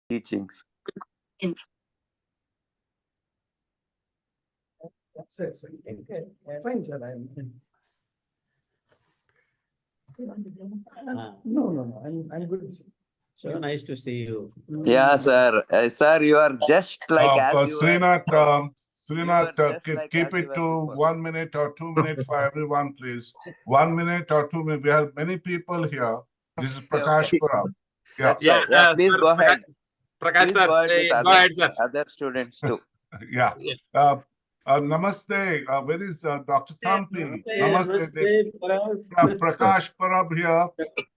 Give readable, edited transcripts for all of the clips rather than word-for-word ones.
teachings. Sir. Fine, sir. No. I'm good. So nice to see you. Yeah, sir. Sir, you are just like as you Srinath, were. Srinath, just like keep as you it were to before. 1 minute or 2 minutes for everyone, please. 1 minute or 2 minutes. We have many people here. This is Prakash Okay. Parab. Yeah. That's right. Yeah, please sir, go ahead. Prakash Please sir, go ahead with go ahead, sir. other students too. Yeah. Namaste. Where is Dr. Thampi? Namaste. Prakash Parab here.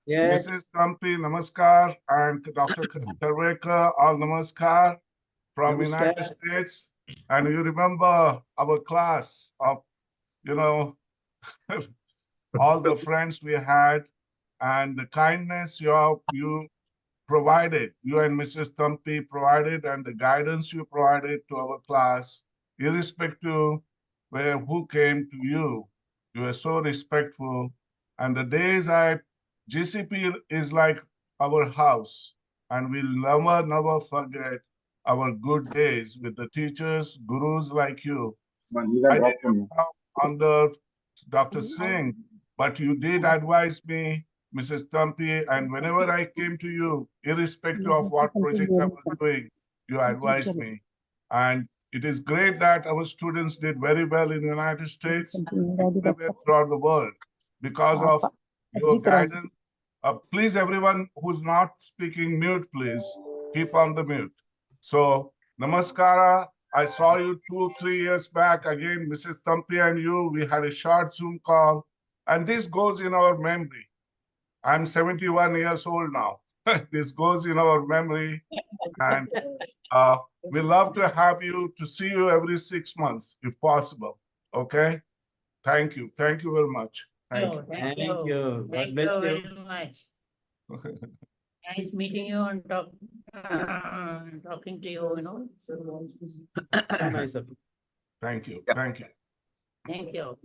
Yes. Mrs. Thampi, namaskar. And Dr. Karvekar, all namaskar from Namaskar. United States. And you remember our class of, all the friends we had and the kindness you provided, you and Mrs. Thampi provided, and the guidance you provided to our class, irrespective who came to you. You were so respectful. And the days at GCP is like our house, and we'll never forget our good days with the teachers, gurus like you. I didn't come under Dr. Singh, but you did advise me, Mrs. Thampi, and whenever I came to you, irrespective of what project I was doing, you advised me. And it is great that our students did very well in the United States and everywhere throughout the world because of your guidance. Please, everyone who's not speaking, mute, please. Keep on the mute. So, namaskara. I saw you 2-3 years back again, Mrs. Thampi and you. We had a short Zoom call, and this goes in our memory. I'm 71 years old now. This goes in our memory, and we love to have you, to see you every 6 months, if possible. Okay? Thank you. Thank you very much. Thank you. Thank you. Thank God you bless you. very much. Nice meeting you and talking to you, So nice of you. Thank you. Yeah. Thank you. Thank you.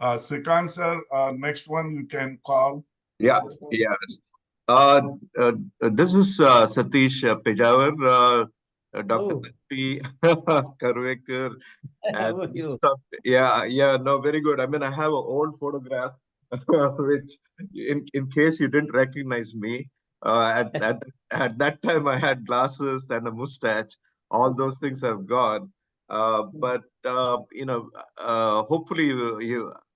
Srikant sir, next one you can call. Yeah, yes. This is Satish Pejawar, Dr. Oh. Thampi, Karvekar, How are and you? stuff. Yeah, no, very good. I mean, I have an old photograph, which, in case you didn't recognize me, at that time I had glasses and a mustache. All those things have gone. But hopefully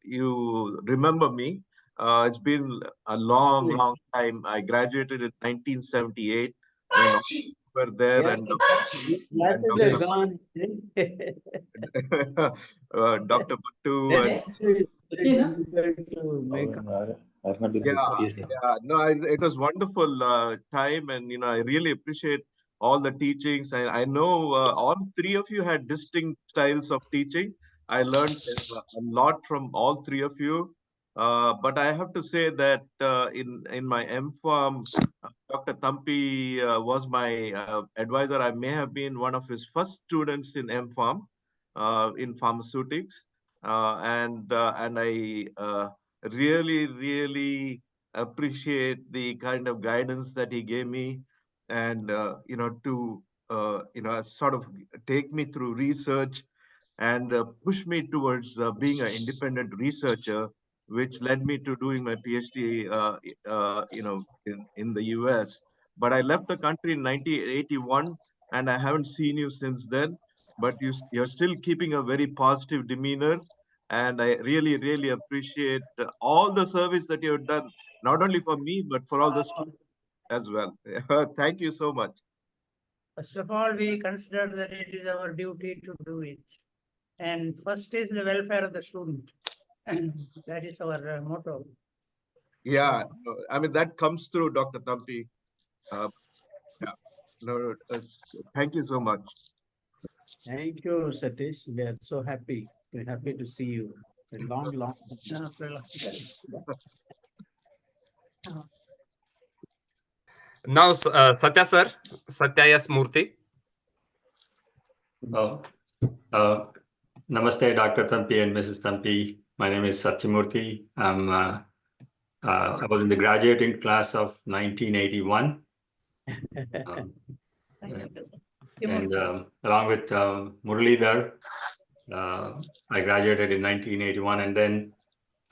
you remember me. It's been a long time. I graduated in 1978 when we were there, Yeah. and Glasses are gone. Dr. Buttu and Very difficult to make up. no, it was wonderful time, and I really appreciate all the teachings. I know all three of you had distinct styles of teaching. I learned a lot from all three of you. But I have to say that in my MPharm, Dr. Thampi was my advisor. I may have been one of his first students in MPharm in pharmaceutics, and I really appreciate the kind of guidance that he gave me, and to sort of take me through research and push me towards being an independent researcher, which led me to doing my PhD, in the US. But I left the country in 1981, and I haven't seen you since then. But you're still keeping a very positive demeanor, and I really appreciate all the service that you've done, not only for me, but for all the students as well. Thank you so much. First of all, we consider that it is our duty to do it. And first is the welfare of the student. And that is our motto. Yeah, I mean, that comes through, Dr. Thampi. Thank you so much. Thank you, Satish. We are so happy. We're happy to see you. A long. Now, Satya sir, Satya S. Murthy. Namaste, Dr. Thampi and Mrs. Thampi. My name is Satyamurthy. I was in the graduating class of 1981. And along with Muralidhar, I graduated in 1981. And then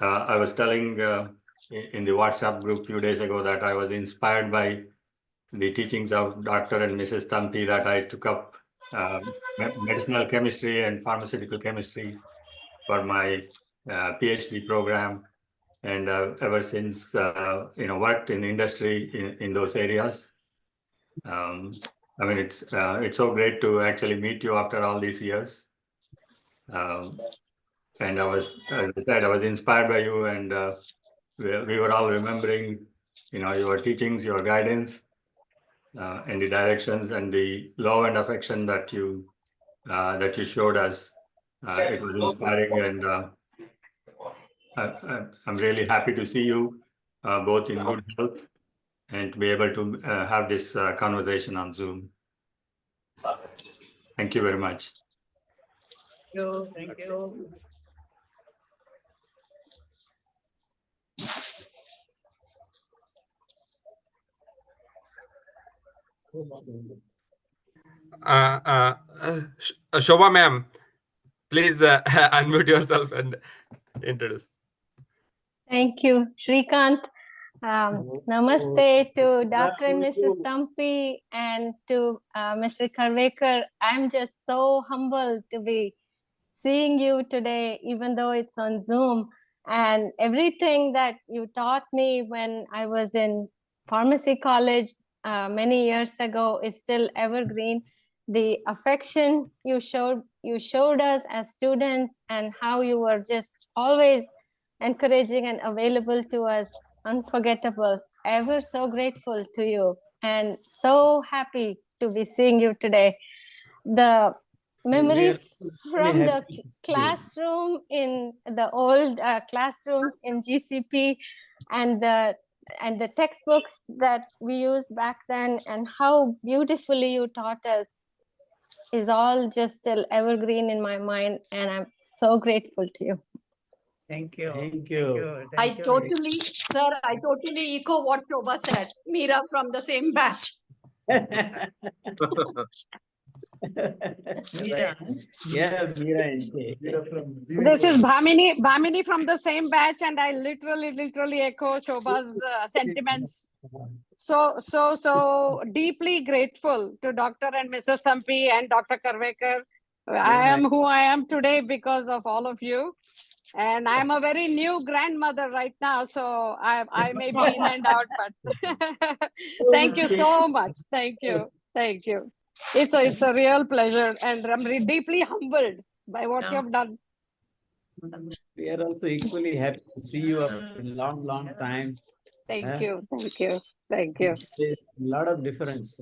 I was telling in the WhatsApp group a few days ago that I was inspired by the teachings of Dr. and Mrs. Thampi, that I took up medicinal chemistry and pharmaceutical chemistry for my PhD program. And ever since, worked in industry in those areas. I mean, it's so great to actually meet you after all these years. And I was, as I said, I was inspired by you, and we were all remembering, your teachings, your guidance, and the directions and the love and affection that you showed us. It was inspiring, and I'm really happy to see you both in good health and to be able to have this conversation on Zoom. Thank you very much. Thank you. Shobha ma'am, please unmute yourself and introduce. Thank you, Shrikant. Namaste to Dr. and Mrs. Thampi and to Mr. Karvekar. I'm just so humbled to be seeing you today, even though it's on Zoom. And everything that you taught me when I was in pharmacy college many years ago is still evergreen. The affection you showed us as students, and how you were just always encouraging and available to us, unforgettable. Ever so grateful to you, and so happy to be seeing you today. The memories from the classroom in the old classrooms in GCP, and the textbooks that we used back then, and how beautifully you taught us, is all just still evergreen in my mind, and I'm so grateful to you. Thank you. Thank you. I totally echo what Shobha said. Meera from the same batch. Yeah, Meera and Shay. This is Bhamini from the same batch, and I literally echo Shobha's sentiments. So deeply grateful to Dr. and Mrs. Thampi and Dr. Karvekar. I am who I am today because of all of you. And I'm a very new grandmother right now, so I may be in and out, but thank you so much. Thank you. It's a real pleasure, and I'm deeply humbled by what you have done. We are also equally happy to see you after a long time. Thank you. There's a lot of difference.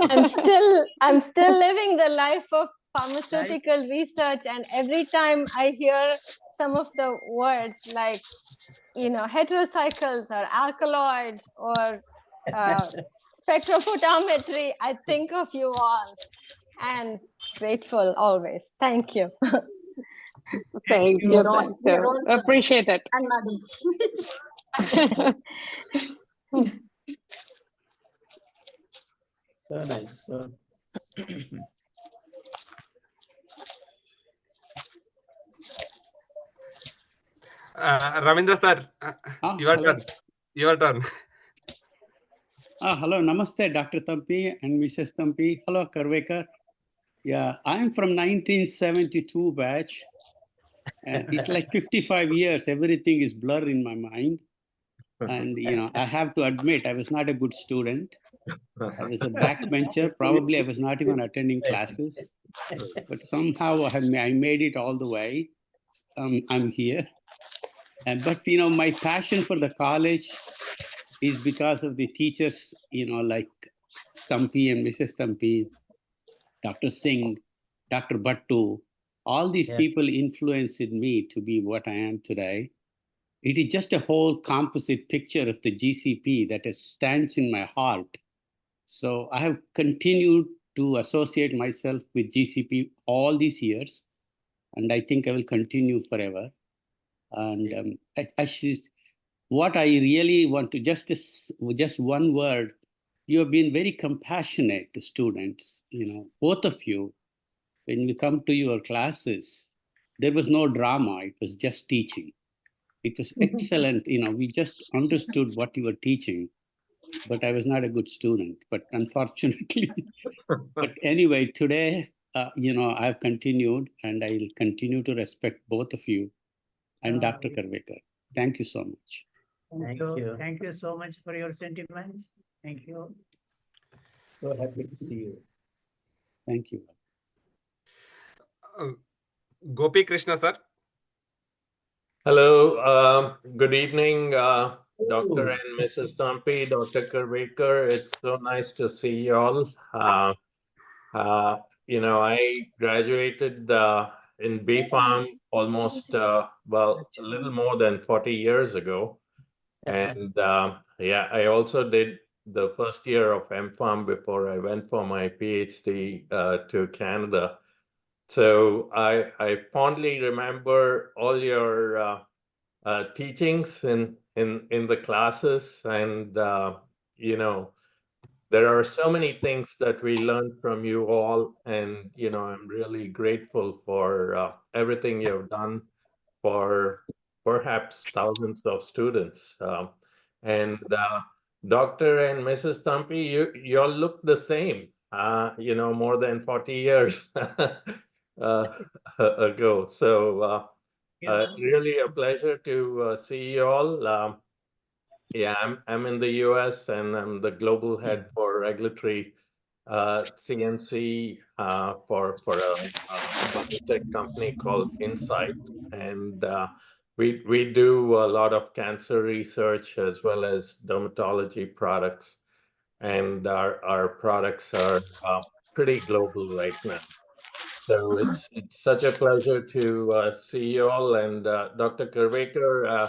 I'm still living the life of pharmaceutical research, and every time I hear some of the words like, heterocycles or alkaloids or spectrophotometry, I think of you all, and grateful always. Thank you. Thank you. Appreciate it. So nice. Ravindra sir, your turn. Hello, namaste, Dr. Thampi and Mrs. Thampi. Hello, Karvekar. Yeah, I'm from 1972 batch. It's like 55 years. Everything is blur in my mind. And, I have to admit, I was not a good student. I was a backbencher. Probably I was not even attending classes. But somehow I made it all the way. I'm here. But, my passion for the college is because of the teachers, like Thampi and Mrs. Thampi, Dr. Singh, Dr. Bhattu. All these people influenced me to be what I am today. It is just a whole composite picture of the GCP that stands in my heart. So I have continued to associate myself with GCP all these years, and I think I will continue forever. And what I really want to just one word you have been very compassionate to students, both of you. When we come to your classes, there was no drama. It was just teaching. It was excellent. We just understood what you were teaching, but I was not a good student, but unfortunately. But anyway, today, I've continued and I'll continue to respect both of you and Dr. Karvekar. Thank you so much. Thank you. Thank you so much for your sentiments. Thank you. So happy to see you. Thank you. Gopi Krishna, sir. Hello, good evening, Dr. and Mrs. Thampi, Dr. Karvekar. It's so nice to see you all. I graduated in BPharm almost, a little more than 40 years ago. And I also did the first year of MPharm before I went for my PhD to Canada. So I fondly remember all your teachings in the classes, and there are so many things that we learned from you all, and I'm really grateful for everything you've done for perhaps thousands of students. And Dr. and Mrs. Thampi, you all look the same, more than 40 years ago. So really a pleasure to see you all. I'm in the US and I'm the global head for regulatory CNC for a biotech company called Insight. And we do a lot of cancer research as well as dermatology products. And our products are pretty global right now. So it's such a pleasure to see you all. And Dr. Karvekar,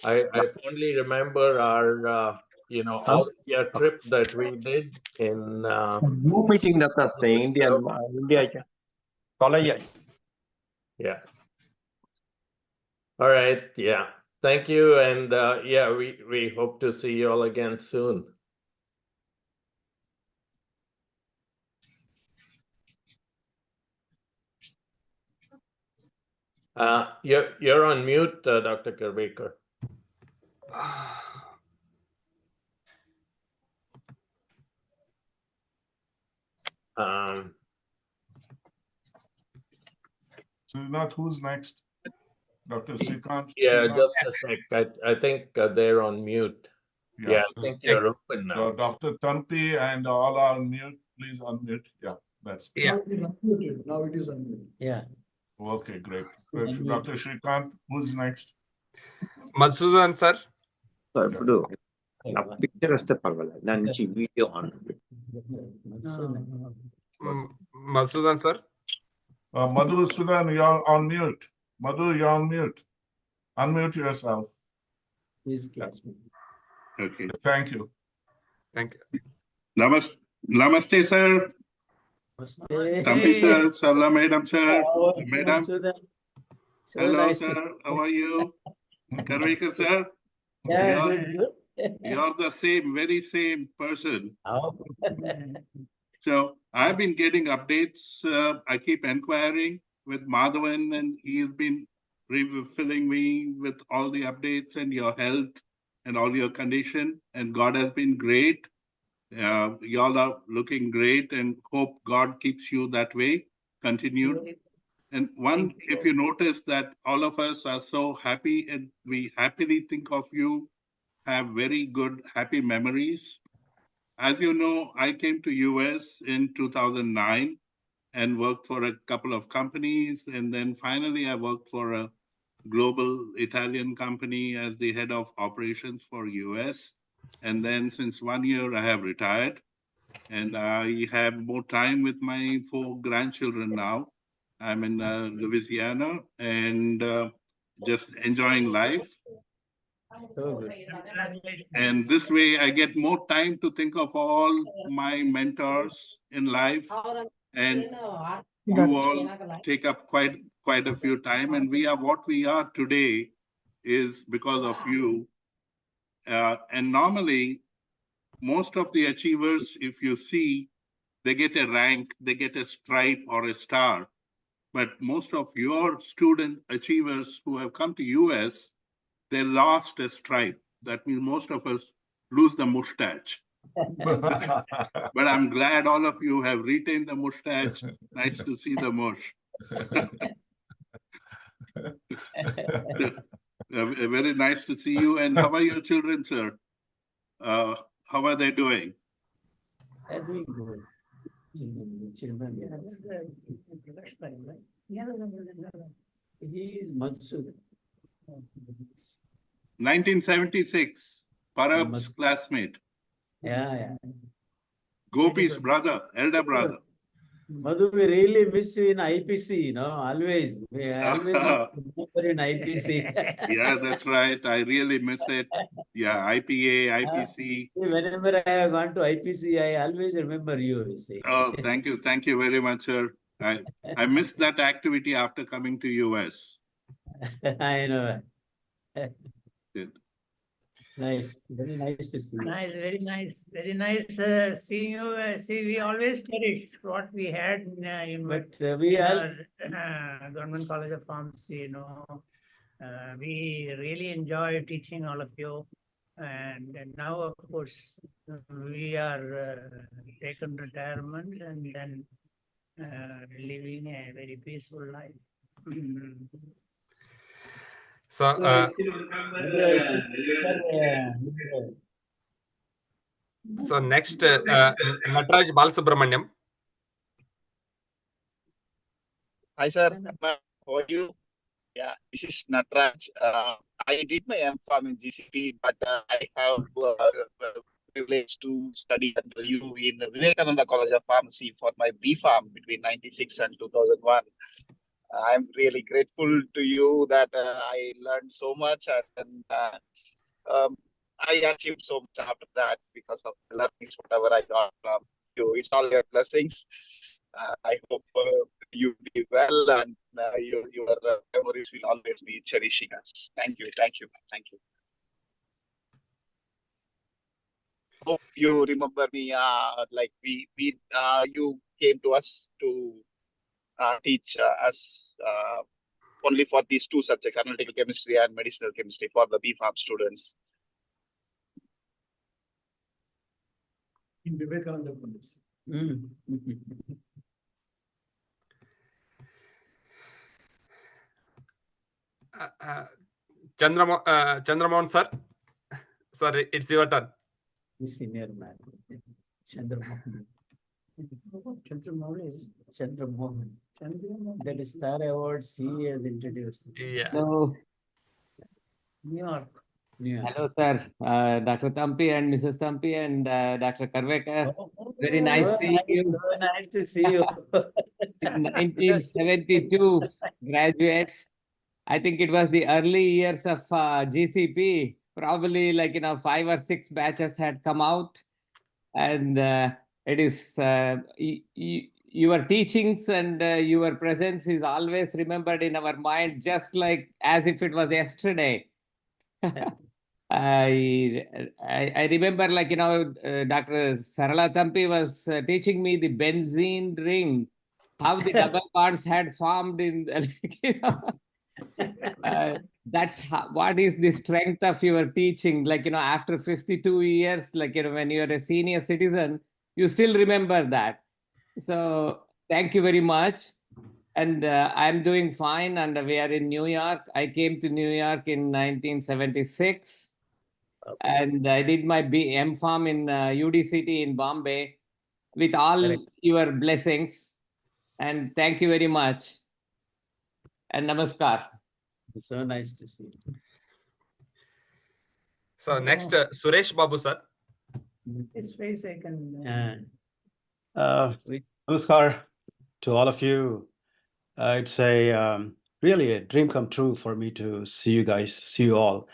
I fondly remember our, all India trip that we did in. Zoom meeting na tas India college. Yeah. All right. Yeah. Thank you. And we hope to see you all again soon. You're on mute, Dr. Karvekar. Srinath, who's next? Dr. Srikanth? Yeah, Srinath? just a sec. I think they're on mute. Yeah, I think you're open now. So Dr. Thampi and all are mute. Please unmute. Yeah, that's Yeah. Now it is unmuted. Yeah. okay. Great. Dr. Srikanth, who's next? Madhusudan, sir. ఇప్పుడు నా picture వస్తే పర్వాలేదు నా నుంచి video on Madhusudan, sir. Madhusudan, you're on mute. Madhu, you're on mute. Unmute yourself. His classmate. Okay. Thank you. Thank you. Namaste, sir. Thampi, sir. Salam, madam, sir. Madam. Hello, sir. How are you? Karvekar, sir. You're the same, very same person. So I've been getting updates. I keep inquiring with Madhavan, and he's been refilling me with all the updates and your health and all your condition. And God has been great. Y'all are looking great, and hope God keeps you that way. Continue. And one, if you notice that all of us are so happy and we happily think of you, have very good, happy memories. As you know, I came to US in 2009 and worked for a couple of companies. And then finally, I worked for a global Italian company as the head of operations for US. And then since 1 year, I have retired. And I have more time with my 4 grandchildren now. I'm in Louisiana and just enjoying life. And this way I get more time to think of all my mentors in life. And you all take up quite a few time. And we are what we are today is because of you. And normally most of the achievers, if you see, they get a rank, they get a stripe or a star. But most of your student achievers who have come to US, they lost a stripe. That means most of us lose the mustache. But I'm glad all of you have retained the mustache. Nice to see the mush. Very nice to see you. And how are your children, sir? How are they doing? They're doing good. Children, he is Matsud. 1976, Parab's classmate. Yeah. Gopi's brother, elder brother. Madhu, we really miss you in IPC, always. We always remember in IPC. Yeah, that's right. I really miss it. Yeah, IPA, IPC. Whenever I have gone to IPC, I always remember you see. Oh, thank you. Thank you very much, sir. I missed that activity after coming to US. I know. Good. Nice. Very nice to see you. Nice, very nice. Very nice seeing you. See, we always cherished what we had in we our Government College of Pharmacy, we really enjoy teaching all of you. And now, of course, we are taken retirement and then living a very peaceful life. So, so next, Nataraj Balasubramaniam. Hi, sir. How are you? Yeah, this is Nataraj. I did my MPharm in GCP, but I have privilege to study under you in Vivekananda College of Pharmacy for my BPharm between 96 and 2001. I'm really grateful to you that I learned so much and I achieved so much after that because of the learnings, whatever I got from you. It's all your blessings. I hope you be well and your memories will always be cherishing us. Thank you. Hope you remember me. Like you came to us to teach us only for these two subjects, analytical chemistry and medicinal chemistry for the BPharm students. In Vivekananda College. Chandramohan sir. Sorry, it's your turn. Senior man. Chandramohan. Chandramohan is Chandramohan. That is Star Awards he has introduced. Yeah. Hello. New York. Hello, sir. Dr. Thampi and Mrs. Thampi and Dr. Karvekar. Very nice seeing you. So nice to see you. 1972 graduates. I think it was the early years of GCP. Probably 5 or 6 batches had come out. And it is your teachings and your presence is always remembered in our mind, just like as if it was yesterday. I remember Dr. Sarala Thampi was teaching me the benzene ring, how the double bonds had formed in that's what is the strength of your teaching. After 52 years, when you're a senior citizen, you still remember that. So thank you very much. And I'm doing fine, and we are in New York. I came to New York in 1976. And I did my MPharm in UDCT in Bombay with all your blessings. And thank you very much. And namaskar. So nice to see you. So next, Suresh Babu sir. His face I can. Namaskar to all of you. It's really a dream come true for me to see you guys, see you all.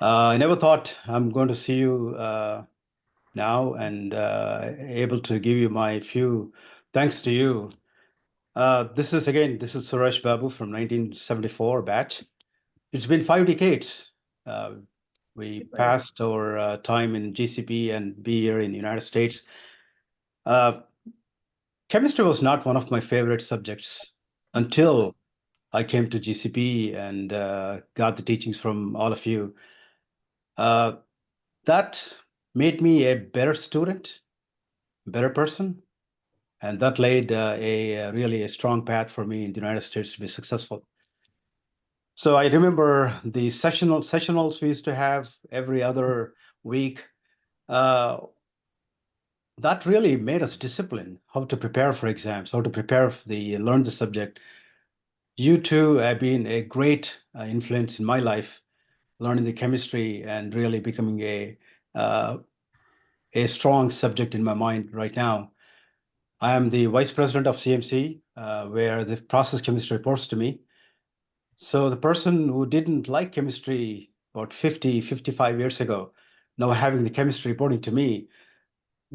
I never thought I'm going to see you now and able to give you my few thanks to you. This is Suresh Babu from 1974 batch. It's been 5 decades We passed our time in GCP and be here in the United States. Chemistry was not one of my favorite subjects until I came to GCP and got the teachings from all of you. That made me a better student, better person, and that laid really a strong path for me in the United States to be successful. So I remember the sessionals we used to have every other week. That really made us disciplined, how to prepare for exams, how to prepare for learn the subject. You two have been a great influence in my life, learning the chemistry and really becoming a strong subject in my mind right now. I am the vice president of CMC, where the process chemistry reports to me. So the person who didn't like chemistry about 50, 55 years ago, now having the chemistry reporting to me,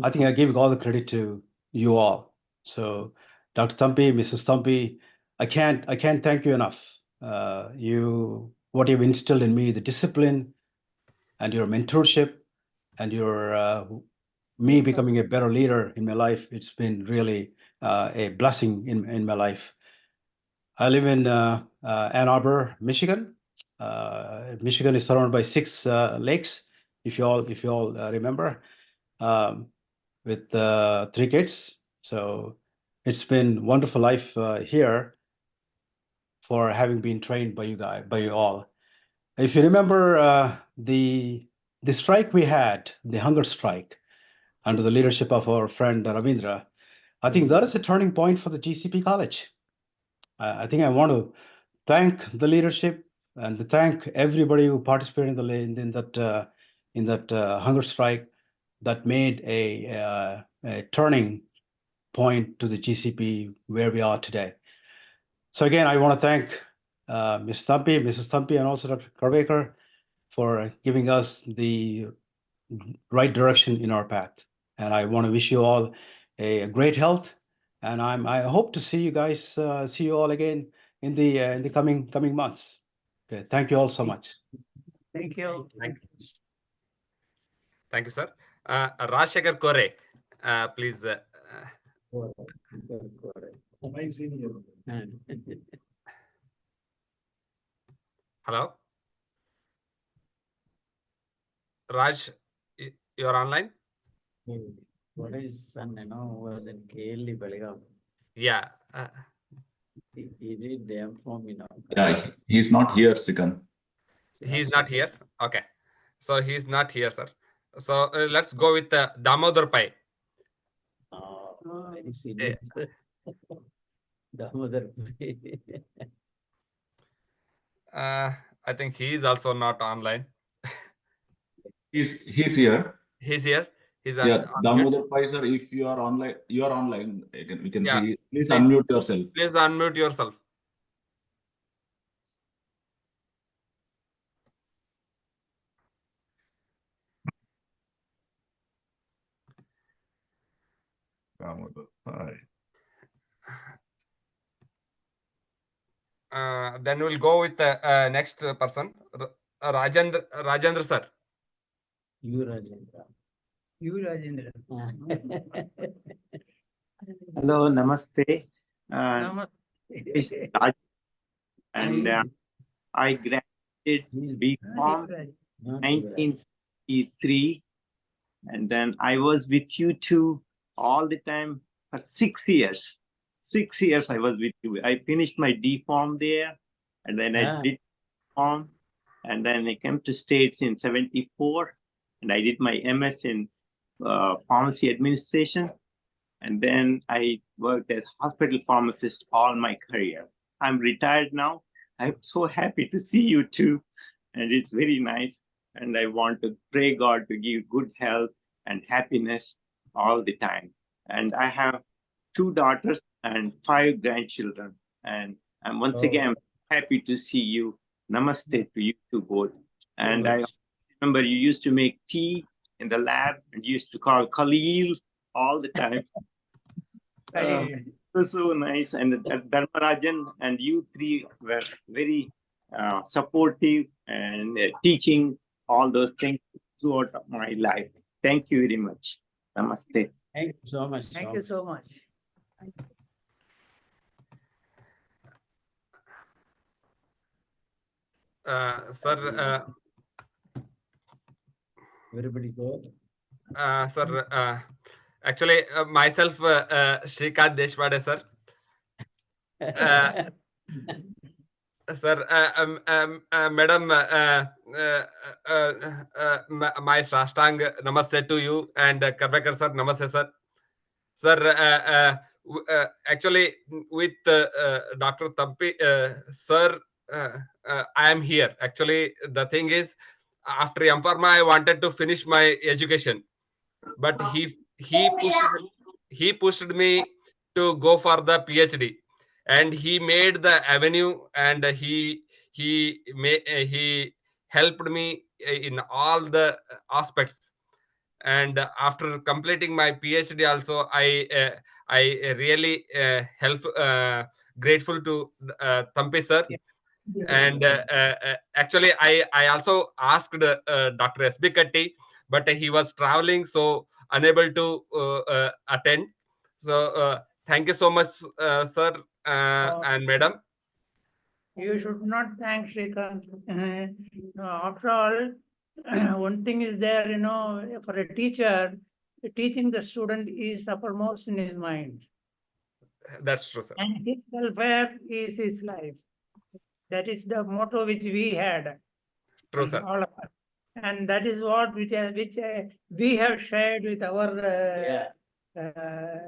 I think I give all the credit to you all. So Dr. Thampi, Mrs. Thampi, I can't thank you enough. What you've instilled in me, the discipline and your mentorship and your me becoming a better leader in my life, it's been really a blessing in my life. I live in Ann Arbor, Michigan. Michigan is surrounded by 6 lakes, if you all remember, with 3 kids. So it's been wonderful life here for having been trained by you all. If you remember the strike we had, the hunger strike, under the leadership of our friend Ravindra, I think that is a turning point for the GCP College. I think I want to thank the leadership and to thank everybody who participated in that hunger strike that made a turning point to the GCP where we are today. So again, I want to thank Mrs. Thampi, and also Dr. Karvekar for giving us the right direction in our path. And I want to wish you all a great health. And I hope to see you guys, see you all again in the coming months. Okay, thank you all so much. Thank you. Thank you, sir. Rajshekar Kore, please. My senior. Hello, Raj, you are online. What is son? Who was in KLE Belgaum. Yeah. He did damn from Yeah, he's not here, Srikan. He's not here. Okay, so he's not here, sir. So let's go with Damodar Pai. Very senior. Damodar Pai. I think he is also not online. He's here. He's here. He's Yeah, Damodar Pai, sir, if you are online, we can see. Please unmute yourself. Please unmute yourself. Damodar Pai. Then we'll go with the next person, Rajendra sir. You Rajendra. Hello, namaste. Namaste. And I graduated BCom 1973, and then I was with you two all the time for 6 years. 6 years I was with you. I finished my D.Pharm there, and then I did Pharm, and then I came to States in 74, and I did my MS in pharmacy administration, and then I worked as hospital pharmacist all my career. I'm retired now. I'm so happy to see you too, and it's very nice. And I want to pray God to give good health and happiness all the time. And I have 2 daughters and 5 grandchildren. And once again, I'm happy to see you. Namaste to you two both. And I remember you used to make tea in the lab and you used to call Khalil all the time. It was so nice. And Dharmarajan and you 3 were very supportive and teaching all those things throughout my life. Thank you very much. Namaste. Thank you so much. Thank you so much. Sir, Everybody go. Sir, actually, myself, Shrikant Deshpande, sir. Sir, Madam, my Sashtang Namaste to you, and Karvekar sir, Namaste sir. Sir, actually, with Dr. Thampi, sir, I am here. Actually, the thing is, after M.Pharma, I wanted to finish my education, but he pushed me to go for the PhD, and he made the avenue, and he helped me in all the aspects. And after completing my PhD also, I really grateful to Thampi sir. And actually, I also asked Dr. S.B. Katti, but he was traveling, so unable to attend. So thank you so much, sir and madam. You should not thank Shrikant. After all, one thing is there, for a teacher, teaching the student is uppermost in his mind. That's true, sir. And his welfare is his life. That is the motto which we had. True, sir. All of us. And that is what we have shared with our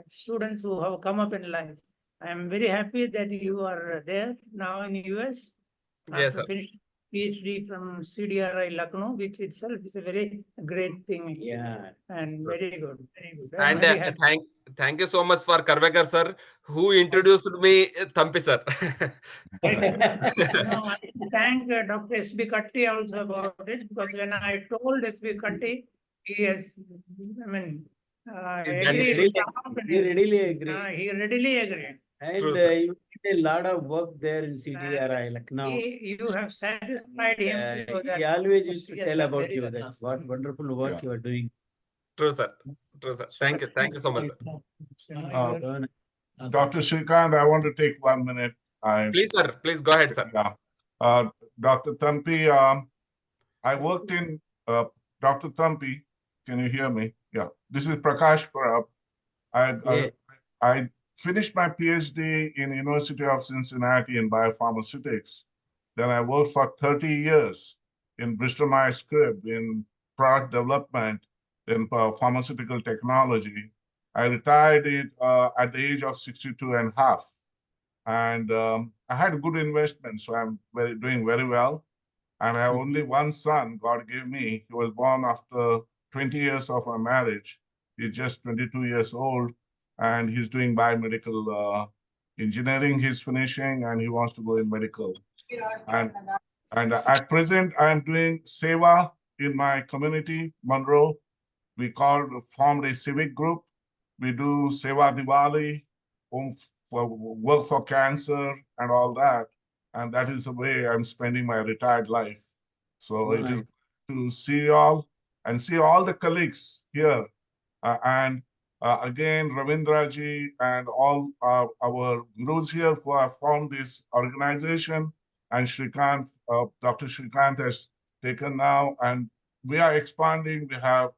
students who have come up in life. I am very happy that you are there now in the US. Yes, sir. Finished PhD from CDRI Lucknow, which itself is a very great thing. Yeah. And very good, very good. And very happy. thank you so much for Karvekar sir, who introduced me Thampi sir. No, I thank Dr. S.B. Katti also about it, because when I told S.B. Katti, he has, He readily agreed. He readily agreed. And True, sir. you did a lot of work there in CDRI Lucknow. You have satisfied him. He always used to tell about you, that what wonderful work you are doing. True, sir. True, sir. Thank you so much, sir. Dr. Shrikant, I want to take 1 minute. Please, sir. Please go ahead, sir. Yeah. Dr. Thampi, I worked in, Dr. Thampi, can you hear me? Yeah. This is Prakash Parab. I finished my PhD in University of Cincinnati in biopharmaceutics. Then I worked for 30 years in Bristol Myers Squibb in product development in pharmaceutical technology. I retired at the age of 62 and a half. And I had a good investment, so I'm doing very well. And I have only one son God gave me. He was born after 20 years of our marriage. He's just 22 years old, and he's doing biomedical engineering. He's finishing, and he wants to go in medical. And at present, I am doing Seva in my community, Monroe. We formed a civic group. We do Seva Diwali, work for cancer and all that. And that is the way I'm spending my retired life. So it is to see you all and see all the colleagues here. Again, Ravindraji and all our gurus here who have formed this organization, and Shrikant, Dr. Shrikant has taken now, and we are expanding. We have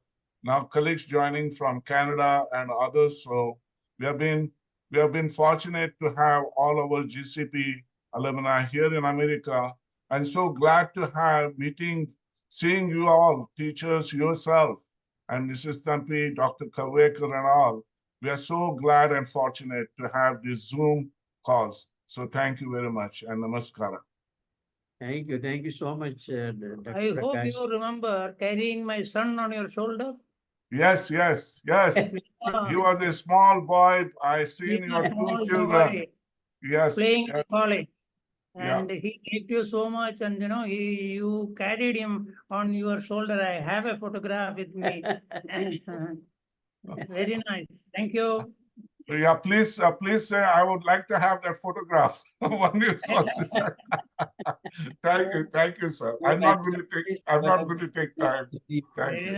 now colleagues joining from Canada and others. So we have been fortunate to have all our GCP alumni here in America, and so glad to have seeing you all, teachers, yourself, and Mrs. Thampi, Dr. Karvekar, and all. We are so glad and fortunate to have this Zoom calls. So thank you very much, and namaskara. Thank you so much, Dr. I hope Prakash. you remember carrying my son on your shoulder. Yes. He was a small boy. I seen your two children. Yes. Playing in college. Yeah. And he liked you so much, and you carried him on your shoulder. I have a photograph with me. Very nice. Thank you. Yeah, please say I would like to have that photograph. One news officer. Thank you, sir. I'm not going to take time. Thank you. Thank you.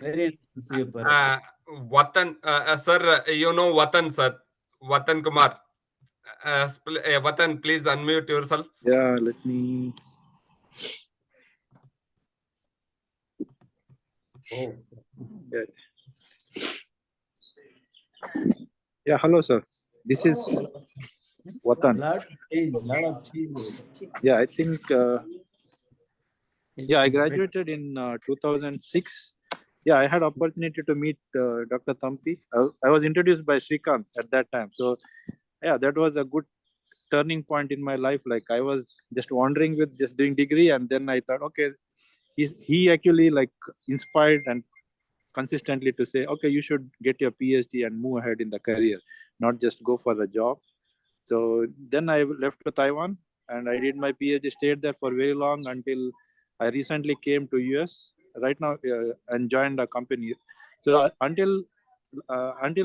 Very nice. Watan, sir, you know Watan, sir. Watan Kumar. Watan, please unmute yourself. Yeah, let me. Oh. Yeah. Yeah, hello, sir. This is Watan. Lot of change. Yeah, I think. Yeah, I graduated in 2006. Yeah, I had opportunity to meet Dr. Thampi. I was introduced by Srikanth at that time. So, yeah, that was a good turning point in my life. Like I was just wandering with just doing degree, and then I thought, okay, he actually like inspired and consistently to say, okay, you should get your PhD and move ahead in the career, not just go for the job. So then I left to Taiwan and I did my PhD, stayed there for very long until I recently came to US right now and joined a company. So until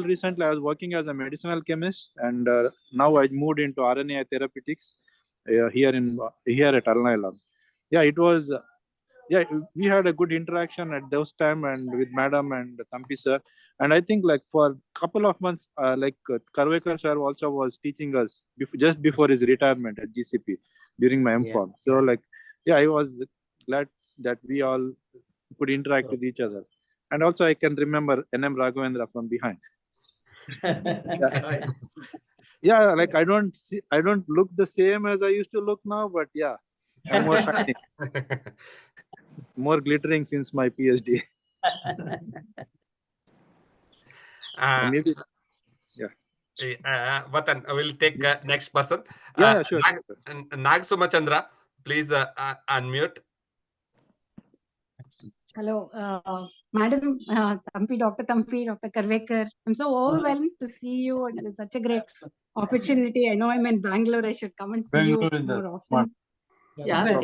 recently, I was working as a medicinal chemist, and now I moved into RNA therapeutics here at Alumni. Yeah, it was. Yeah, we had a good interaction at those time and with Madam and Thampi sir, and I think like for a couple of months, Karvekar sir also was teaching us just before his retirement at GCP during my MPharm. So like, yeah, I was glad that we all could interact with each other. And also I can remember NM Raghavendra from behind. Yeah, like I don't look the same as I used to look now, but yeah, I'm more shining, more glittering since my PhD. Maybe, yeah. Vatan, I will take next person. Yeah, sure. Nag Sumachandra, please unmute. Hello, Madam Thampi, Dr. Thampi, Dr. Karvekar. I'm so overwhelmed to see you, and it's such a great opportunity. I know I'm in Bangalore. I should come and see you more often. But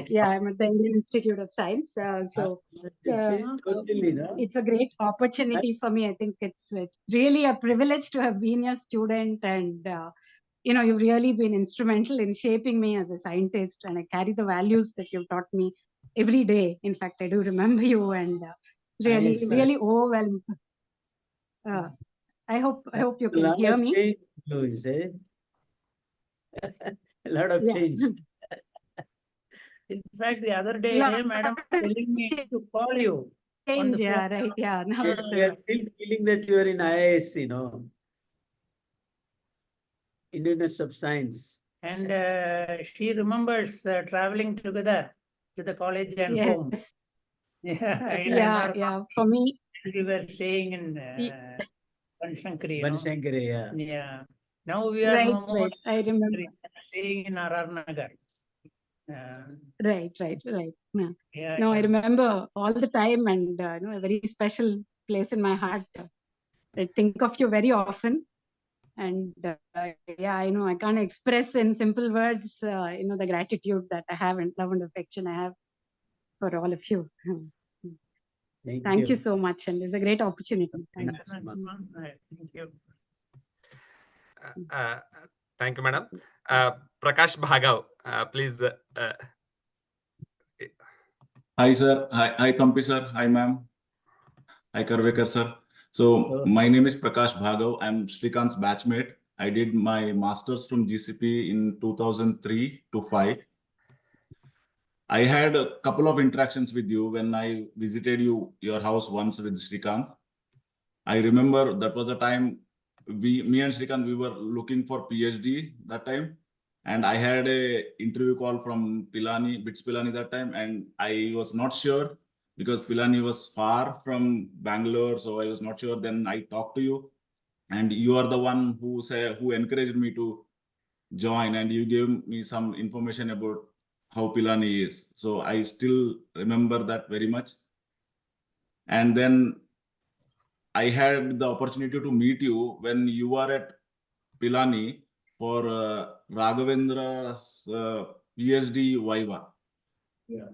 yeah, I'm at the Indian Institute of Science. So it's a great opportunity for me. I think it's really a privilege to have been your student, and you've really been instrumental in shaping me as a scientist, and I carry the values that you've taught me every day. In fact, I do remember you, and it's really overwhelmed. I hope you can hear me. Change, you say. A lot of change. In fact, the other day, Madam was telling me to call you. Change, yeah, right, yeah. Now We are still feeling that you are in IIS, Indian Institute of Science. And she remembers traveling together to the college and home. Yeah, for me. We were staying in Banshankari. Banshankari, Yeah. Now we are no more I remember. staying in RR Nagar. Right. Yeah. No, I remember all the time, and a very special place in my heart. I think of you very often, and yeah, I can't express in simple words, the gratitude that I have and love and affection I have for all of you. Thank you so much, and it's a great opportunity. Thank you. Thank you, Madam. Prakash Bhagav, please. Hi, sir. Hi, Thampi, sir. Hi, ma'am. Hi, Karvekar, sir. So my name is Prakash Bhagav. I'm Srikanth's batchmate. I did my master's from GCP in 2003 to 5. I had a couple of interactions with you when I visited your house once with Srikanth. I remember that was a time me and Srikanth, we were looking for PhD that time. And I had a interview call from BITS Pilani that time, and I was not sure because Pilani was far from Bangalore, so I was not sure. Then I talked to you, and you are the one who encouraged me to join, and you gave me some information about how Pilani is. So I still remember that very much. And then I had the opportunity to meet you when you were at Pilani for Raghavendra's PhD Viva. Yeah.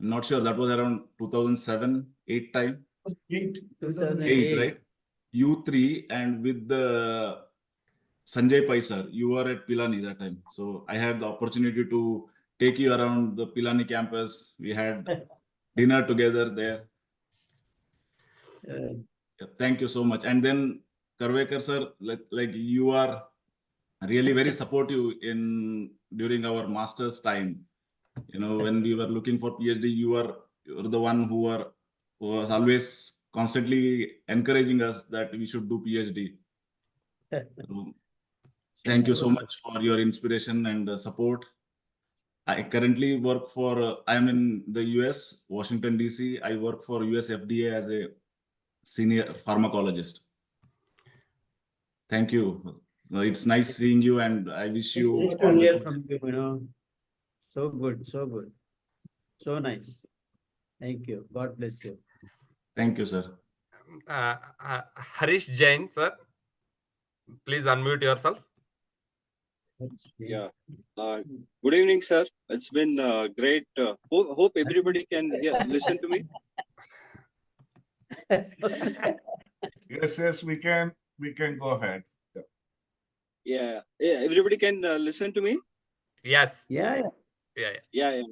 I'm not sure, that was around 2007, 8 time. 2008. 8, right? you three and with the Sanjay Pai sir. You were at Pilani that time. So I had the opportunity to take you around the Pilani campus. We had dinner together there. Yeah, thank you so much. And then Karvekar sir, like you are really very supportive during our master's time. You know, when we were looking for PhD, you were the one who was always constantly encouraging us that we should do PhD. So, thank you so much for your inspiration and support. I currently work for, I'm in the US, Washington, DC. I work for US FDA as a senior pharmacologist. Thank you. It's nice seeing you and I wish you Nice to all the hear best. from you, you know. So good, so good. So nice. Thank you. God bless you. Thank you, sir. Harish Jain, sir. Please unmute yourself. Yeah. Good evening, sir. It's been great. Hope everybody can listen to me. Yes, we can go ahead. Yeah. Everybody can listen to me. Yes. Yeah. Yeah.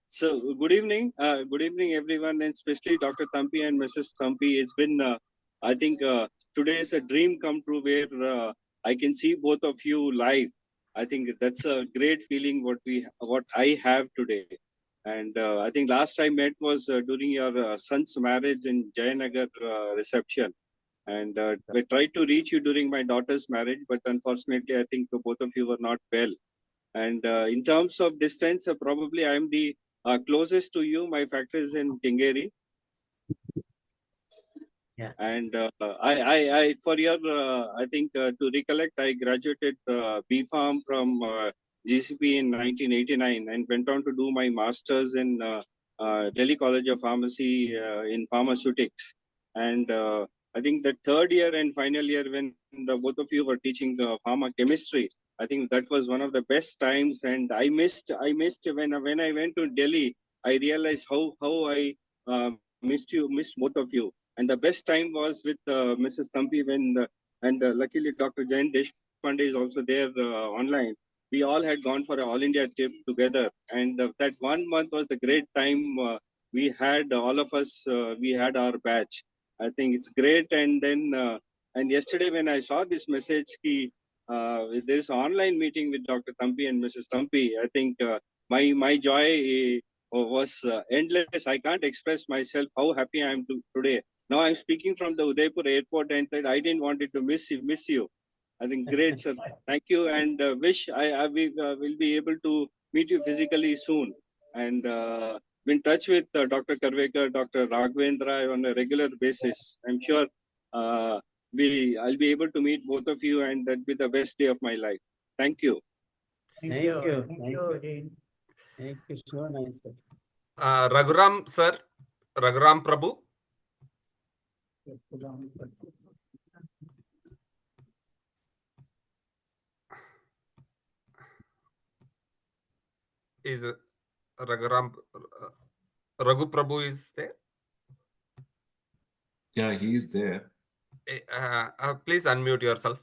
So good evening, everyone, and especially Dr. Thampi and Mrs. Thampi. It's been, I think, today is a dream come true where I can see both of you live. I think that's a great feeling what I have today. And I think last I met was during your son's marriage in Jayanagar reception. And we tried to reach you during my daughter's marriage, but unfortunately, I think both of you were not well. And in terms of distance, probably I'm the closest to you. My factory is in Kingeri. Yeah. And I for your, I think to recollect, I graduated B.Pharm from GCP in 1989 and went on to do my master's in Delhi College of Pharmacy in pharmaceutics. And I think the third year and final year when both of you were teaching pharma chemistry, I think that was one of the best times. And I missed when I went to Delhi, I realized how I missed both of you. And the best time was with Mrs. Thampi and luckily Dr. Jain Deshpande is also there online. We all had gone for an all India trip together. And that 1 month was the great time. We had all of us, we had our batch. I think it's great. And then, and yesterday when I saw this message, there is an online meeting with Dr. Thampi and Mrs. Thampi. I think my joy was endless. I can't express myself how happy I am today. Now I'm speaking from the Udaipur airport and I didn't want it to miss you. I think great, sir. Thank you, and wish we will be able to meet you physically soon. And be in touch with Dr. Karvekar, Dr. Raghavendra on a regular basis. I'm sure I'll be able to meet both of you, and that'll be the best day of my life. Thank you. Thank you. Thank you. So nice. Raghuram, sir. Raghuram Prabhu. Is Raghuram Raghu Prabhu is there? Yeah, he is there. Please unmute yourself.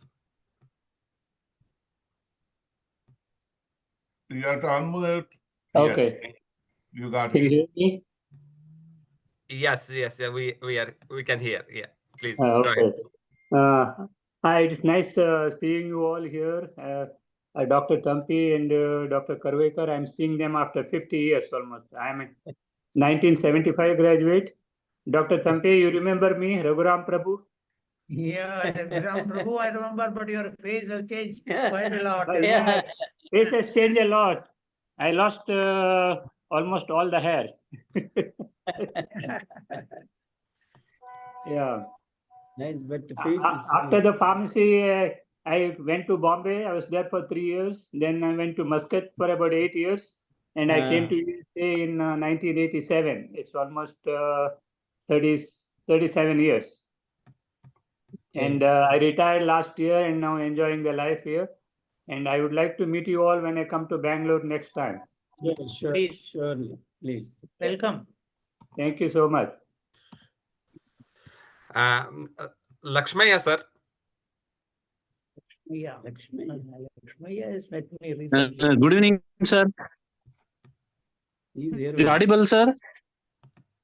You have to unmute. Okay. Yes. You got Can you it. hear me? Yes, yeah, we can hear. Yeah, please go Okay. ahead. Hi, it's nice seeing you all here. Dr. Thampi and Dr. Karvekar, I'm seeing them after 50 years almost. I'm a 1975 graduate. Dr. Thampi, you remember me, Raghuram Prabhu? Yeah, Ram Prabhu, I remember, but your face has changed quite a lot. Yeah, face has changed a lot. I lost almost all the hair. Yeah. Nice, but After the pharmacy, I went to Bombay. I was there for 3 years. Then I went to Muscat for about 8 years. And I came to USA in 1987. It's almost 37 years. And I retired last year and now enjoying the life here. And I would like to meet you all when I come to Bangalore next time. Yeah, sure. Please, surely, please. Welcome. Thank you so much. Lakshmaya, sir. Yeah, Lakshmaya has met me recently. Good evening, sir. He's here. Is it audible, sir?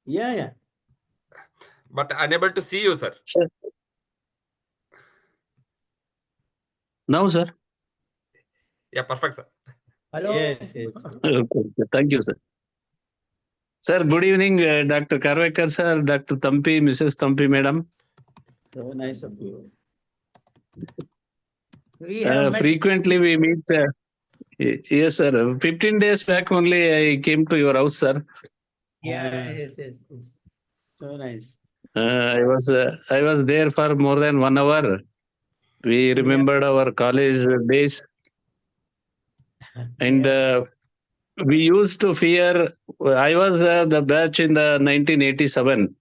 Yeah. But unable to see you, sir. Sir. Now, sir. Yeah, perfect, sir. Hello. Yes. Okay. Thank you, sir. Sir, good evening, Dr. Karvekar, sir, Dr. Thampi, Mrs. Thampi, madam. So nice of you. We have met. Frequently we meet. Yes, sir. 15 days back only I came to your house, sir. Yes. So nice. I was there for more than 1 hour. We remembered our college days, and we used to fear. I was the batch in the 1987,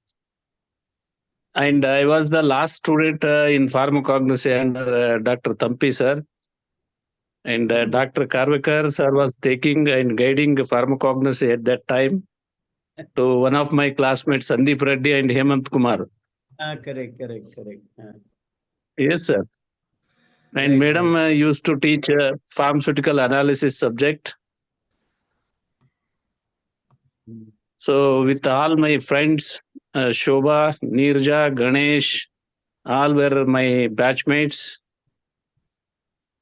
and I was the last student in pharmacognosy under Dr. Thampi, sir. And Dr. Karvekar sir was taking and guiding pharmacognosy at that time to one of my classmates, Sandeep Reddy and Hemant Kumar. Correct. Yes, sir. And madam used to teach pharmaceutical analysis subject. So with all my friends, Shobha, Nirja, Ganesh, all were my batchmates.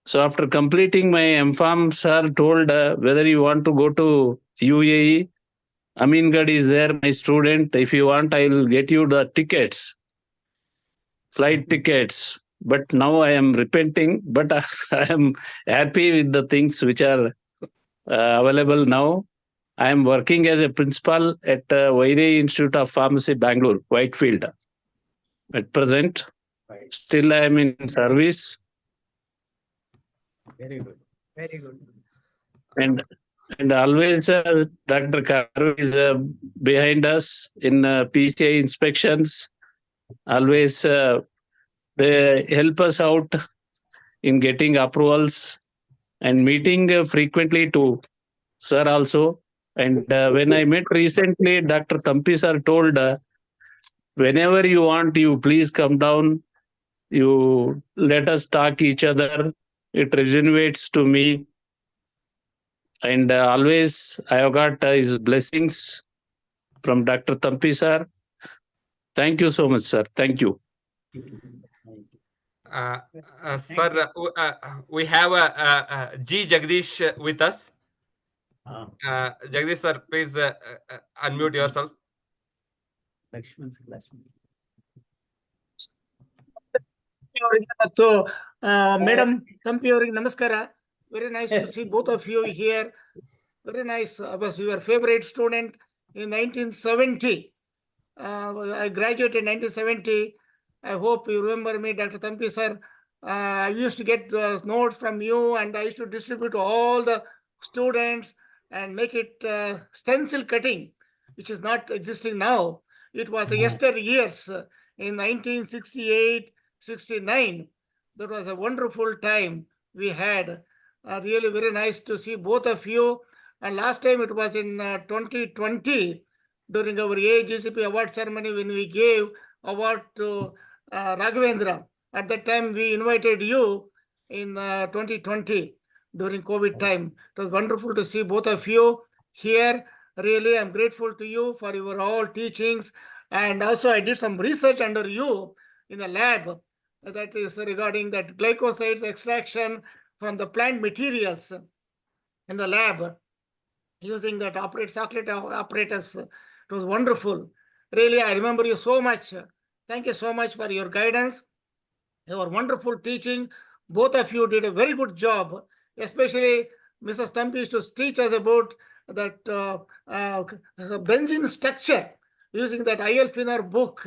So after completing my MPharm, sir told whether you want to go to UAE, Amingad is there, my student. If you want, I will get you the tickets, flight tickets. But now I am repenting, but I am happy with the things which are available now. I am working as a principal at Vaidhi Institute of Pharmacy, Bangalore, Whitefield. At present, still I am in service. Very good. And always Dr. Karu is behind us in PCI inspections. Always they help us out in getting approvals and meeting frequently to sir also. And when I met recently, Dr. Thampi sir told, whenever you want, you please come down. You let us talk each other. It resonates to me. And always I have got his blessings from Dr. Thampi sir. Thank you so much, sir. Thank you. Sir, we have G. Jagdish with us. Jagdish sir, please unmute yourself. Lakshman's classmate. So, Madam Thampi ಅವರಿಗೆ ನಮಸ್ಕಾರ. Very nice to see both of you here. Very nice. I was your favorite student in 1970. I graduated in 1970. I hope you remember me, Dr. Thampi sir. I used to get notes from you, and I used to distribute to all the students and make it stencil cutting, which is not existing now. It was yesteryears in 1968, 69. That was a wonderful time we had. Really very nice to see both of you. And last time it was in 2020 during our GCP award ceremony when we gave award to Raghavendra. At that time we invited you in 2020 during COVID time. It was wonderful to see both of you here. Really, I'm grateful to you for your all teachings. And also I did some research under you in the lab that is regarding that glycosides extraction from the plant materials in the lab using that chocolate apparatus. It was wonderful. Really, I remember you so much. Thank you so much for your guidance, your wonderful teaching. Both of you did a very good job, especially Mrs. Thampi used to teach us about that benzene structure using that I.L. Finner book.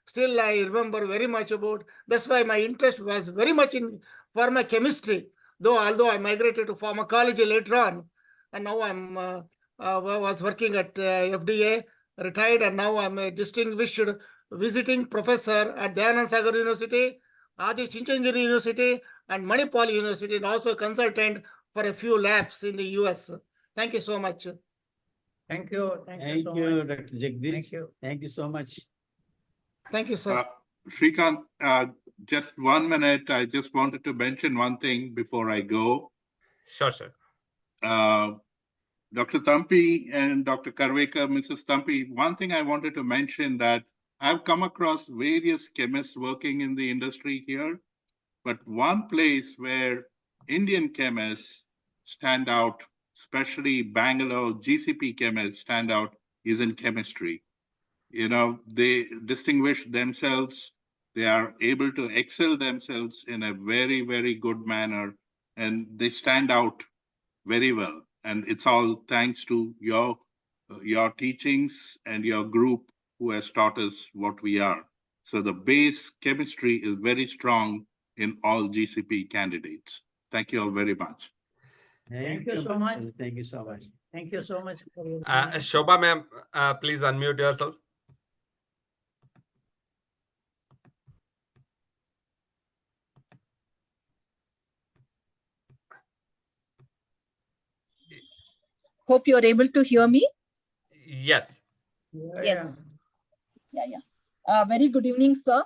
Still, I remember very much about. That's why my interest was very much in pharmacochemistry. Although I migrated to pharmacology later on, and now I'm was working at FDA, retired, and now I'm a distinguished visiting professor at Dayanand Sagar University, Adi Chinchandgiri University, and Manipal University, and also a consultant for a few labs in the US. Thank you so much. Thank you. Thank you, Dr. Jagdish. Thank you so much. Thank you, sir. Shrikant, just 1 minute. I just wanted to mention one thing before I go. Sure, sure. Dr. Thampi and Dr. Karvekar, Mrs. Thampi, one thing I wanted to mention that I've come across various chemists working in the industry here, but one place where Indian chemists stand out, especially Bangalore GCP chemists stand out, is in chemistry. You know, they distinguish themselves. They are able to excel themselves in a very, very good manner, and they stand out very well. And it's all thanks to your teachings and your group who has taught us what we are. So the base chemistry is very strong in all GCP candidates. Thank you all very much. Thank you so much. Thank you so much. Thank you so much for your Shobha ma'am, please unmute yourself. Hope you're able to hear me. Yes. Yes. Yeah. Very good evening, sir.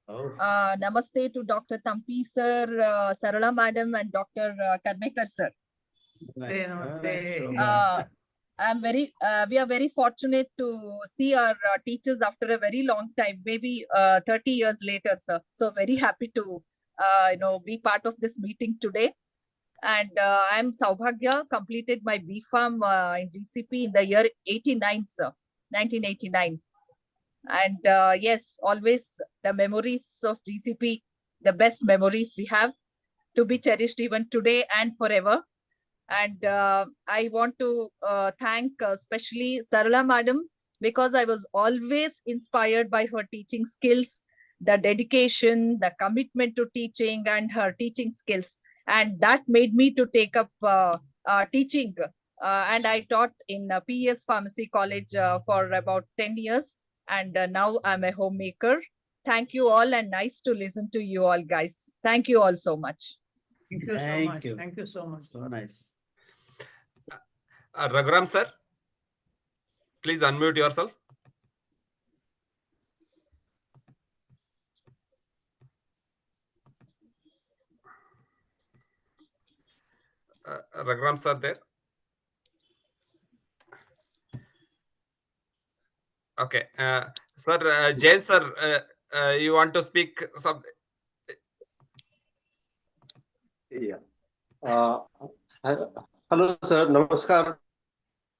Namaste to Dr. Thampi, sir, Sarala madam, and Dr. Karvekar, sir. We are very fortunate to see our teachers after a very long time, maybe 30 years later, sir. So very happy to, be part of this meeting today. And I'm Saubhagya, completed my B.Pharm in GCP in the year 89, sir, 1989. And yes, always the memories of GCP, the best memories we have to be cherished even today and forever. And I want to thank especially Sarala madam, because I was always inspired by her teaching skills, the dedication, the commitment to teaching and her teaching skills. And that made me to take up teaching. And I taught in PES Pharmacy College for about 10 years. And now I'm a homemaker. Thank you all, and nice to listen to you all, guys. Thank you all so much. Thank you so much. Thank you so much. So nice. Raghuram sir, please unmute yourself. Raghuram sir there. Okay. Sir, Jain sir, you want to speak something? Yeah. Hello, sir. Namaskar.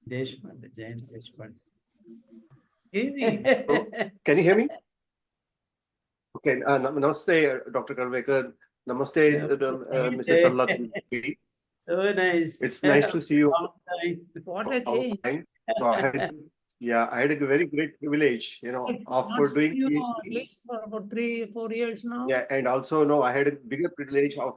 Deshpande, Jain Deshpande. Can you hear me? Okay. Namaste, Dr. Karvekar. Namaste, Mrs. Alumni. So nice. It's nice to see you. What a change. Offline. So I had a very great privilege, of doing at least for about 3-4 years now. Yeah, and also I had a bigger privilege of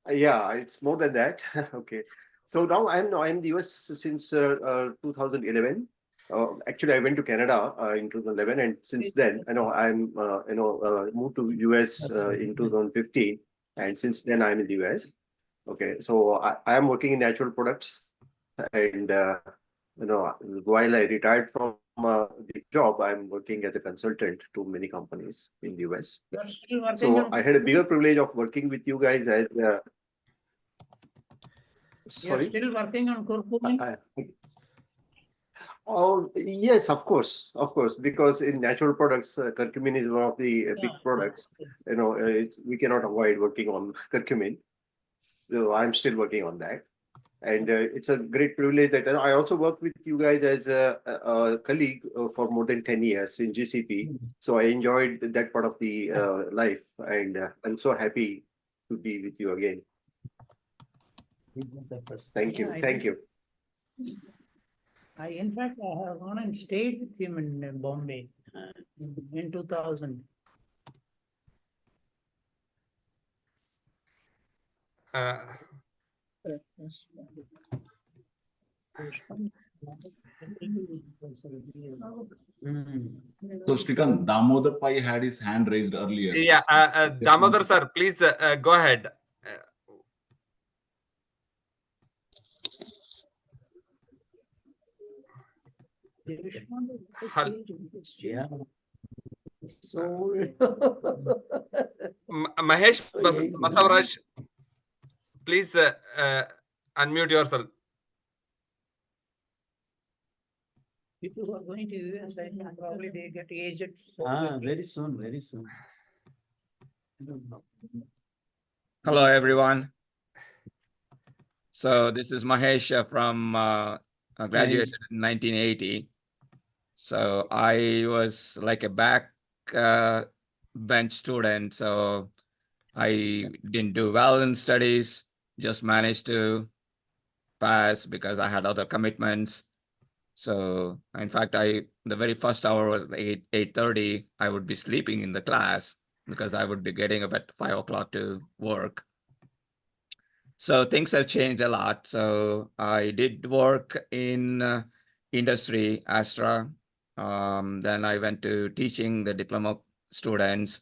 yeah, it's more than that. Okay. So now I'm in the US since 2011. Actually, I went to Canada in 2011, and since then, I'm moved to US in 2015, and since then I'm in the US. Okay, so I am working in natural products, and while I retired from the job, I'm working as a consultant to many companies in the US. You're still working So on I had a bigger privilege of working with you guys as. You're still working on curcumin? Oh, yes, of course, because in natural products, curcumin is one of the big products. We cannot avoid working on curcumin. So I'm still working on that. And it's a great privilege that I also worked with you guys as a colleague for more than 10 years in GCP. So I enjoyed that part of the life, and I'm so happy to be with you again. Thank you. Thank you. In fact, I have gone and stayed with him in Bombay in 2000. So Srikant, Damodar Pai had his hand raised earlier. Yeah, Damodar sir, please go ahead. So Mahesh Basavaraj, please unmute yourself. People who are going to US right now, probably they get aged. Very soon, very soon. I don't know. Hello, everyone. So this is Mahesh from graduated in 1980. So I was like a back bench student. So I didn't do well in studies, just managed to pass because I had other commitments. So in fact, the very first hour was 8:30. I would be sleeping in the class because I would be getting up at 5 o'clock to work. So things have changed a lot. So I did work in industry, Astra. Then I went to teaching the diploma students.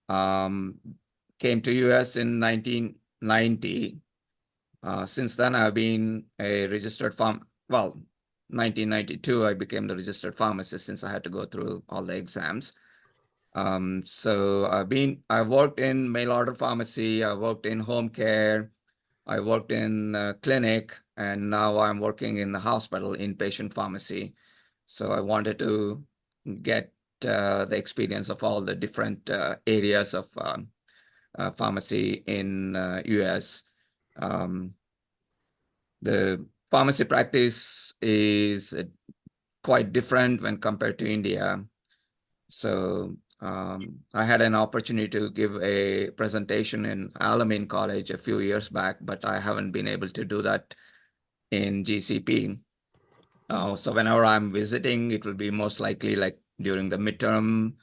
Came to US in 1990. Since then, I've been a registered 1992, I became the registered pharmacist since I had to go through all the exams. So I've worked in mail order pharmacy, I worked in home care, I worked in clinic, and now I'm working in the hospital inpatient pharmacy. So I wanted to get the experience of all the different areas of pharmacy in US. The pharmacy practice is quite different when compared to India. So I had an opportunity to give a presentation in Alumni College a few years back, but I haven't been able to do that in GCP. So whenever I'm visiting, it will be most likely like during the midterm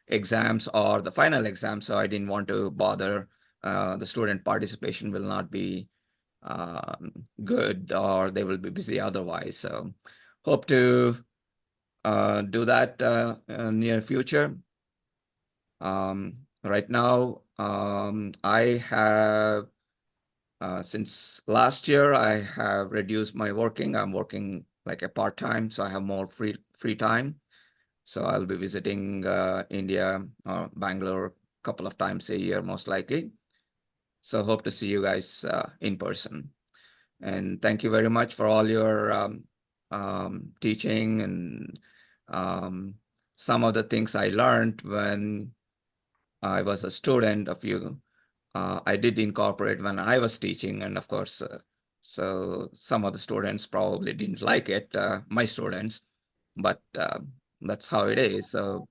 exams or the final exam. So I didn't want to bother. The student participation will not be good, or they will be busy otherwise. So hope to do that near future. Right now, I have since last year I have reduced my working. I'm working like a part-time, so I have more free time. So I'll be visiting India or Bangalore a couple of times a year, most likely. So hope to see you guys in person. And thank you very much for all your teaching and some of the things I learned when I was a student of you. I did incorporate when I was teaching, and of course, so some of the students probably didn't like it, my students, but that's how it is. So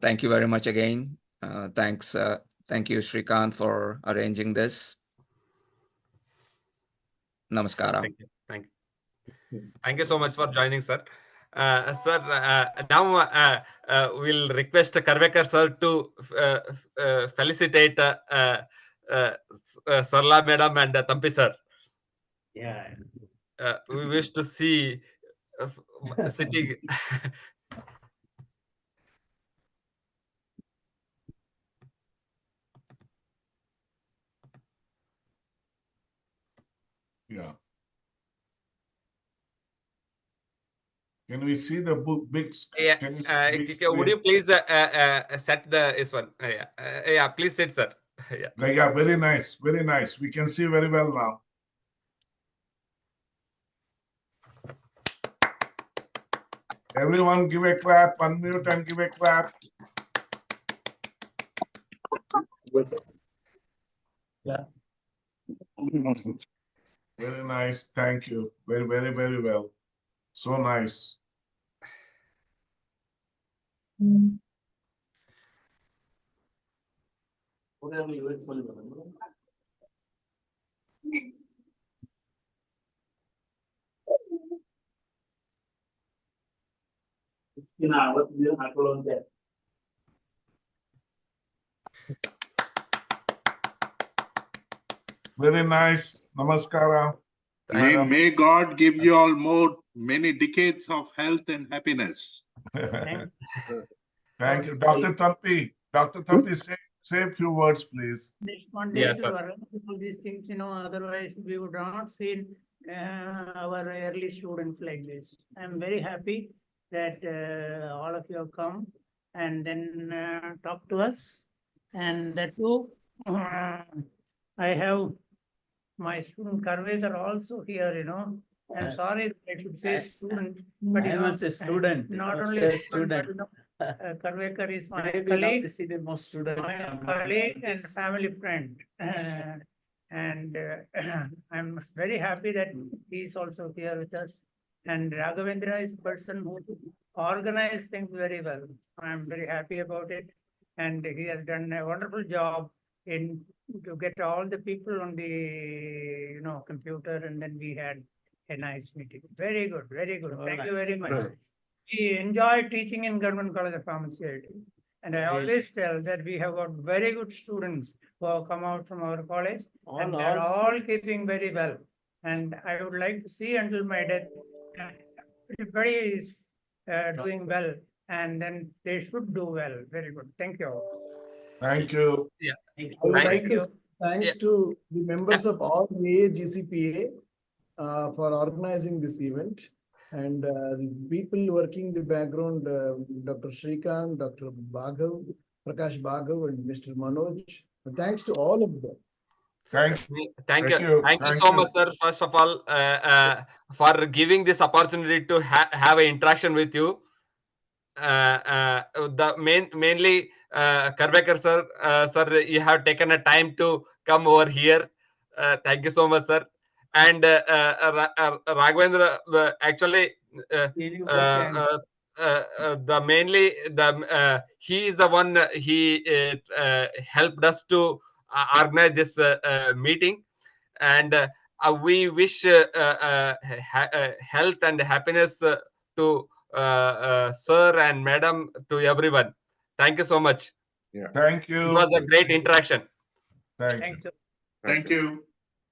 thank you very much again. Thank you, Shrikant, for arranging this. Namaskara. Thank you so much for joining, sir. Sir, now we'll request Karvekar sir to felicitate Sarla madam and Thampi sir. Yeah. We wish to see sitting. Yeah. Can we see the big Yeah. can you see the big Would you screen? please set this one? Yeah, please sit, sir. Yeah. Yeah, very nice, very nice. We can see very well now. Everyone give a clap, unmute and give a clap. Yeah. Very nice. Thank you. Very, very, very well. So nice. Very nice. Namaskara. May God give you all many decades of health and happiness. Thank you. Dr. Thampi. Dr. Thampi, say a few words, please. One day to arrange all these things, otherwise we would not see our early students like this. I'm very happy that all of you have come and then talk to us. And that too, I have my student Karvekar also here, I'm sorry I should say student, but I was a student. not was only a student, student. but Karvekar is my Maybe now colleague, this is the most student. my colleague and family friend. And I'm very happy that he's also here with us. And Raghavendra is a person who organized things very well. I'm very happy about it. And he has done a wonderful job in to get all the people on the computer, and then we had a nice meeting. Very good, very good. Thank you very much. Good. We enjoy teaching in Government College of Pharmacy. And I Great. always tell that we have got very good students who have come out from our college, and they're all- all keeping very well. And I would like to see until my death, everybody is doing well, and then they should do well. Very good. Thank you. Thank you. Yeah. I would Thank like to you. say thanks to the members of all the GCPA for organizing this event, and the people working the background, Dr. Shrikant, Dr. Bhagav, Prakash Bhagav, and Mr. Manoj. Thanks to all of them. Thank Thank Thank you. you. Thank you Thank so you. much, sir. First of all, for giving this opportunity to have an interaction with you. Mainly Karvekar sir, sir, you have taken a time to come over here. Thank you so much, sir. And Raghavendra, actually, he is the one. He helped us to organize this meeting, and we wish health and happiness to sir and madam, to everyone. Thank you so much. Yeah. Thank you. It was a great interaction. Thank you. Thank you.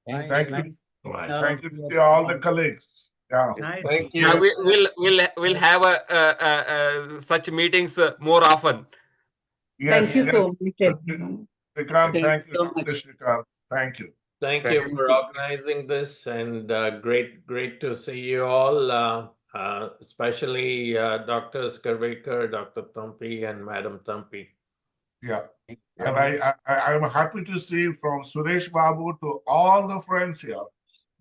Thank you. Nice. Thank you to all the colleagues. Yeah. Thank you. Yeah, we'll have such meetings more often. Yes. Thank you Yes. so much, everyone. Shrikant, Thank thank you you, so Dr. much. Shrikant. Thank you. Thank Thank you you. for organizing this, and great to see you all, especially Drs. Karvekar, Dr. Thampi, and Madam Thampi. Yeah. And I'm happy to see from Suresh Babu to all the friends here.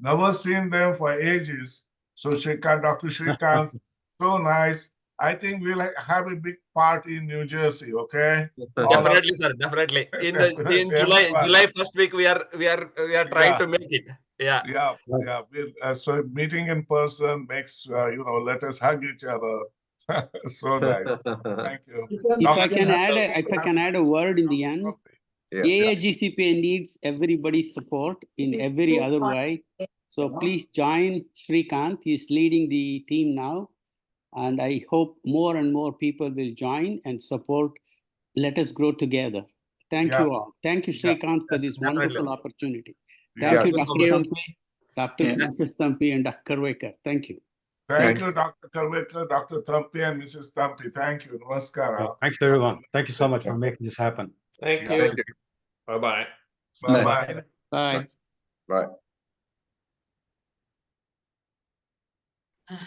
Never seen them for ages. So Shrikant, Dr. Shrikant, so nice. I think we'll have a big party in New Jersey, okay? Definitely, sir. Definitely. In July first week, we are trying to make it. Yeah. Yeah. So meeting in person makes let us hug each other. So nice. Thank you. If I can add a word in the end, AAGCPA needs everybody's support in every other way. So please join Shrikant. He's leading the team now. And I hope more and more people will join and support. Let us grow together. Thank you all. Thank you, Shrikant, for this wonderful opportunity. Thank you, Dr. Thampi, Dr. Mrs. Thampi, and Dr. Karvekar. Thank you. Thank you, Dr. Karvekar, Dr. Thampi, and Mrs. Thampi. Thank you. Namaskara. Thanks, everyone. Thank you so much for making this happen. Thank Yeah. you. Bye-bye. Bye-bye. Bye. Bye.